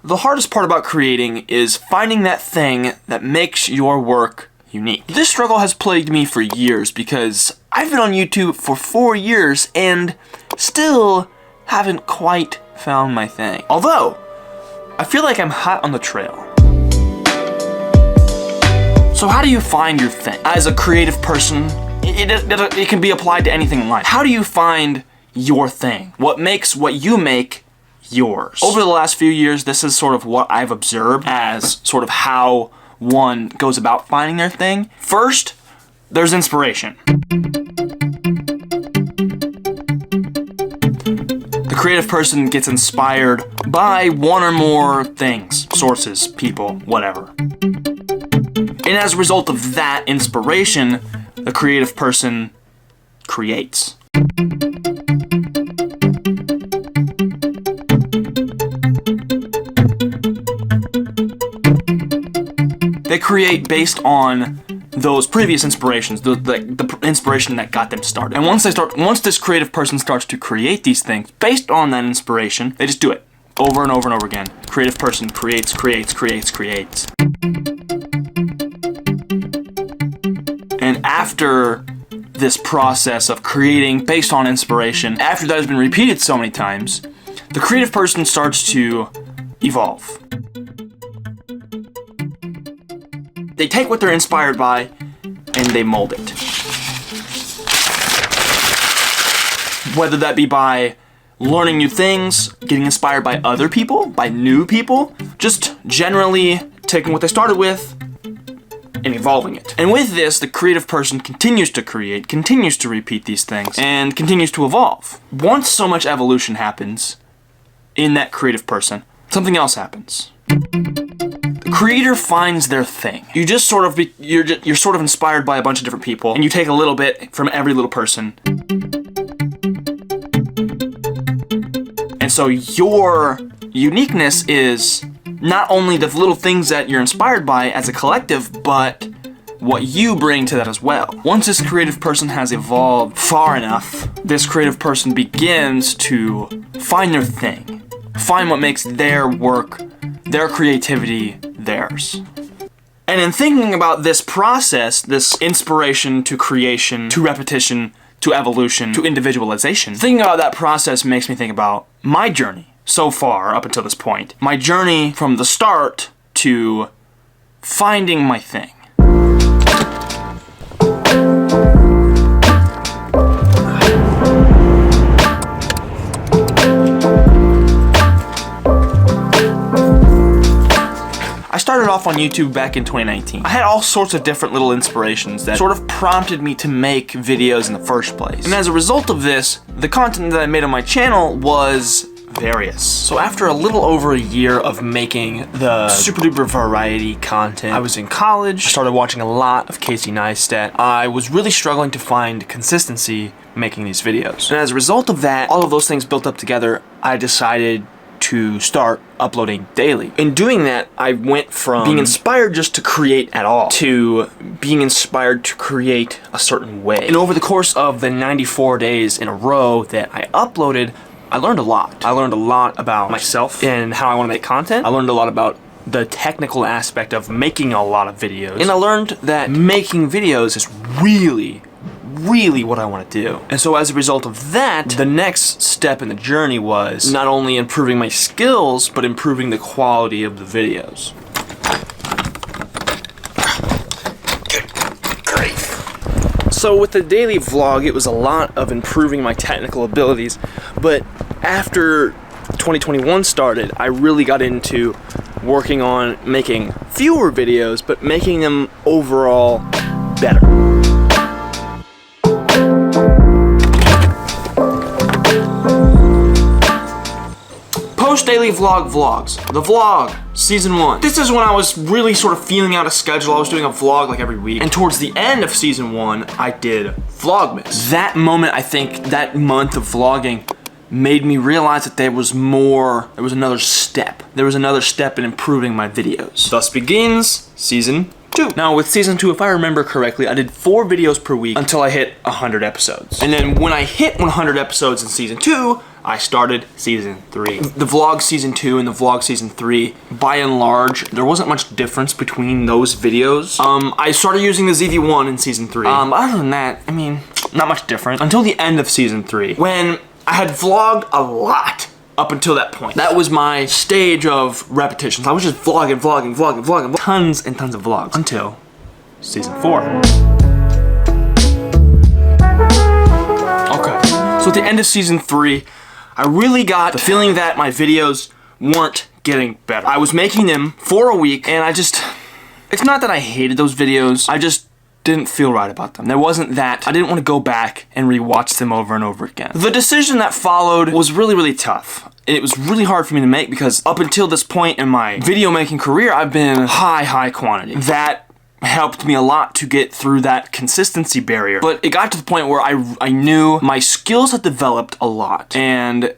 the hardest part about creating is finding that thing that makes your work unique. This struggle has plagued me for years because I've been on YouTube for 4 years and still haven't quite found my thing. Although, I feel like I'm hot on the trail. So how do you find your thing? As a creative person, it can be applied to anything in life. How do you find your thing? What makes what you make yours? Over the last few years, this is sort of what I've observed as sort of how one goes about finding their thing. First, there's inspiration. The creative person gets inspired by one or more things, sources, people, whatever. And as a result of that inspiration, the creative person creates. They create based on those previous inspirations, the inspiration that got them started. And once this creative person starts to create these things based on that inspiration, they just do it over and over and over again. Creative person creates. And after this process of creating based on inspiration, after that has been repeated so many times, the creative person starts to evolve. They take what they're inspired by and they mold it. Whether that be by learning new things, getting inspired by other people, by new people, just generally taking what they started with and evolving it. And with this, the creative person continues to create, continues to repeat these things, and continues to evolve. Once so much evolution happens in that creative person, something else happens. The creator finds their thing. You just sort of you're sort of inspired by a bunch of different people, and you take a little bit from every little person. And so your uniqueness is not only the little things that you're inspired by as a collective, but what you bring to that as well. Once this creative person has evolved far enough, this creative person begins to find their thing. Find what makes their work, their creativity, theirs. And in thinking about this process, this inspiration to creation, to repetition, to evolution, to individualization, thinking about that process makes me think about my journey so far up until this point. My journey from the start to finding my thing. I started off on YouTube back in 2019. I had all sorts of different little inspirations that sort of prompted me to make videos in the first place. And as a result of this, the content that I made on my channel was various. So after a little over a year of making the super duper variety content, I was in college, started watching a lot of Casey Neistat. I was really struggling to find consistency making these videos. And as a result of that, all of those things built up together, I decided to start uploading daily. In doing that, I went from being inspired just to create at all to being inspired to create a certain way. And over the course of the 94 days in a row that I uploaded, I learned a lot. I learned a lot about myself and how I want to make content. I learned a lot about the technical aspect of making a lot of videos. And I learned that making videos is really what I want to do. And so as a result of that, the next step in the journey was not only improving my skills, but improving the quality of the videos. Good grief. So with the daily vlog, it was a lot of improving my technical abilities, but after 2021 started, I really got into working on making fewer videos, but making them overall better. Daily vlogs. The vlog, season 1. This is when I was really sort of feeling out a schedule. I was doing a vlog like every week. And towards the end of season 1, I did Vlogmas. That moment, I think, that month of vlogging made me realize that there was another step. There was another step in improving my videos. Thus begins season 2. Now with season 2, if I remember correctly, I did 4 videos per week until I hit 100 episodes. And then when I hit 100 episodes in season 2, I started season 3. The vlog season 2 and the vlog season 3, by and large, there wasn't much difference between those videos. I started using the ZV-1 in season 3. Other than that, I mean, not much different until the end of season 3, when I had vlogged a lot up until that point. That was my stage of repetitions. I was just vlogging, tons and tons of vlogs until season 4. Okay, so at the end of season 3, I really got the feeling that my videos weren't getting better. I was making them for a week, and it's not that I hated those videos, I just didn't feel right about them. There wasn't that, I didn't want to go back and rewatch them over and over again. The decision that followed was really, really tough. It was really hard for me to make because up until this point in my video making career, I've been high quantity. That helped me a lot to get through that consistency barrier. But it got to the point where I knew my skills had developed a lot. And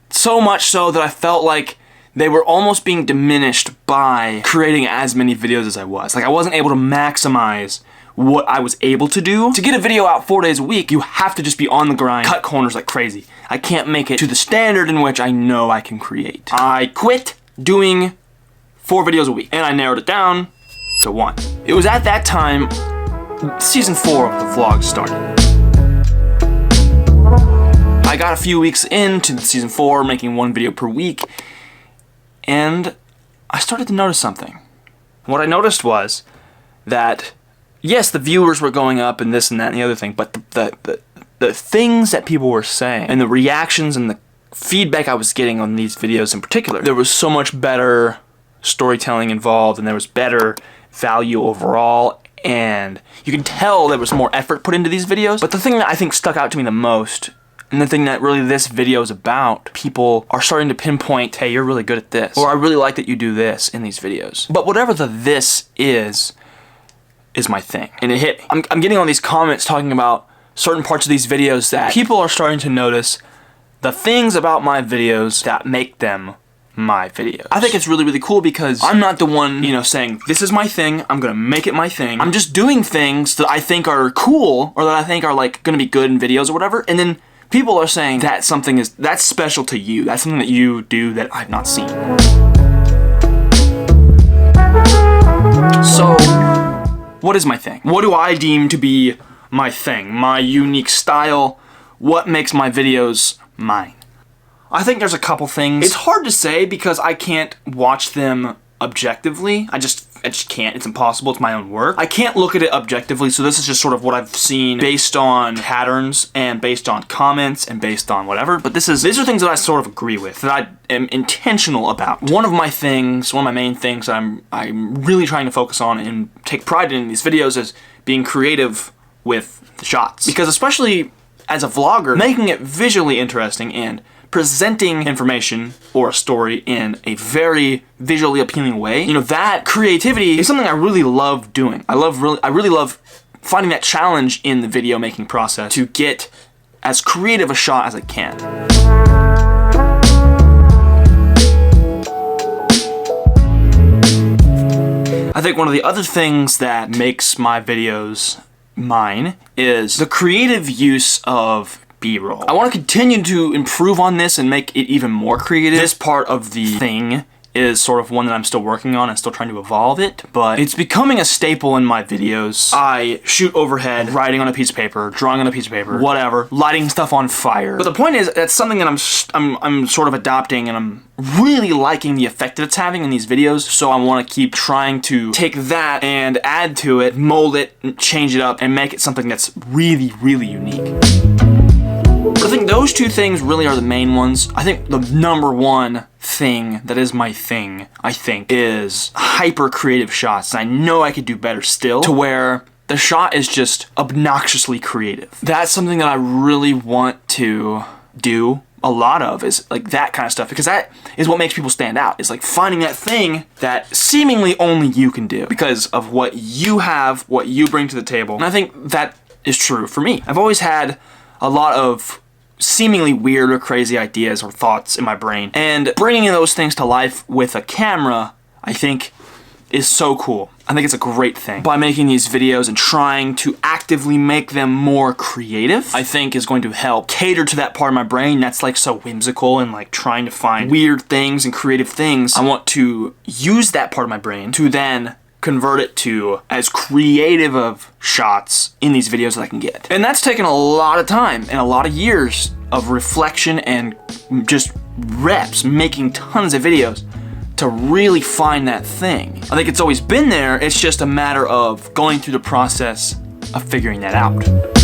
so much so that I felt like they were almost being diminished by creating as many videos as I was. Like I wasn't able to maximize what I was able to do. To get a video out 4 days a week, you have to just be on the grind, cut corners like crazy. I can't make it to the standard in which I know I can create. I quit doing 4 videos a week, and I narrowed it down to 1. It was at that time, season 4 of the vlog started. I got a few weeks into season 4, making 1 video per week, and I started to notice something. What I noticed was that, yes, the viewers were going up and this and that and the other thing, but the things that people were saying and the reactions and the feedback I was getting on these videos in particular, there was so much better storytelling involved, and there was better value overall, and you can tell there was more effort put into these videos. But the thing that I think stuck out to me the most, and the thing that really this video is about, people are starting to pinpoint, hey, you're really good at this, or I really like that you do this in these videos. But whatever the this is my thing. And it hit. I'm getting all these comments talking about certain parts of these videos that people are starting to notice the things about my videos that make them my videos. I think it's really, really cool because I'm not the one, you know, saying, this is my thing, I'm gonna make it my thing. I'm just doing things that I think are cool, or that I think are like gonna be good in videos or whatever, and then people are saying that that's special to you. That's something that you do that I've not seen. So, what is my thing? What do I deem to be my thing? My unique style? What makes my videos mine? I think there's a couple things. It's hard to say because I can't watch them objectively. I just can't. It's impossible. It's my own work. I can't look at it objectively, so this is just sort of what I've seen based on patterns and based on comments and based on whatever. But these are things that I sort of agree with, that I am intentional about. One of my main things that I'm really trying to focus on and take pride in these videos is being creative with the shots. Because especially as a vlogger, making it visually interesting and presenting information or a story in a very visually appealing way, you know, that creativity is something I really love doing. I really love finding that challenge in the video making process to get as creative a shot as I can. I think one of the other things that makes my videos mine is the creative use of B-roll. I want to continue to improve on this and make it even more creative. This part of the thing is sort of one that I'm still working on and still trying to evolve it, but it's becoming a staple in my videos. I shoot overhead, writing on a piece of paper, drawing on a piece of paper, whatever, lighting stuff on fire. But the point is, that's something that I'm sort of adopting, and I'm really liking the effect that it's having in these videos, so I want to keep trying to take that and add to it, mold it, change it up, and make it something that's really, really unique. But I think those two things really are the main ones. I think the number one thing that is my thing, I think, is hyper creative shots. And I know I could do better still, to where the shot is just obnoxiously creative. That's something that I really want to do a lot of, is like that kind of stuff, because that is what makes people stand out. It's like finding that thing that seemingly only you can do because of what you have, what you bring to the table. And I think that is true for me. I've always had a lot of seemingly weird or crazy ideas or thoughts in my brain, and bringing those things to life with a camera, I think, is so cool. I think it's a great thing. By making these videos and trying to actively make them more creative, I think is going to help cater to that part of my brain that's like so whimsical and like trying to find weird things and creative things. I want to use that part of my brain to then convert it to as creative of shots in these videos that I can get. And that's taken a lot of time and a lot of years of reflection and just reps, making tons of videos to really find that thing. I think it's always been there, it's just a matter of going through the process of figuring that out.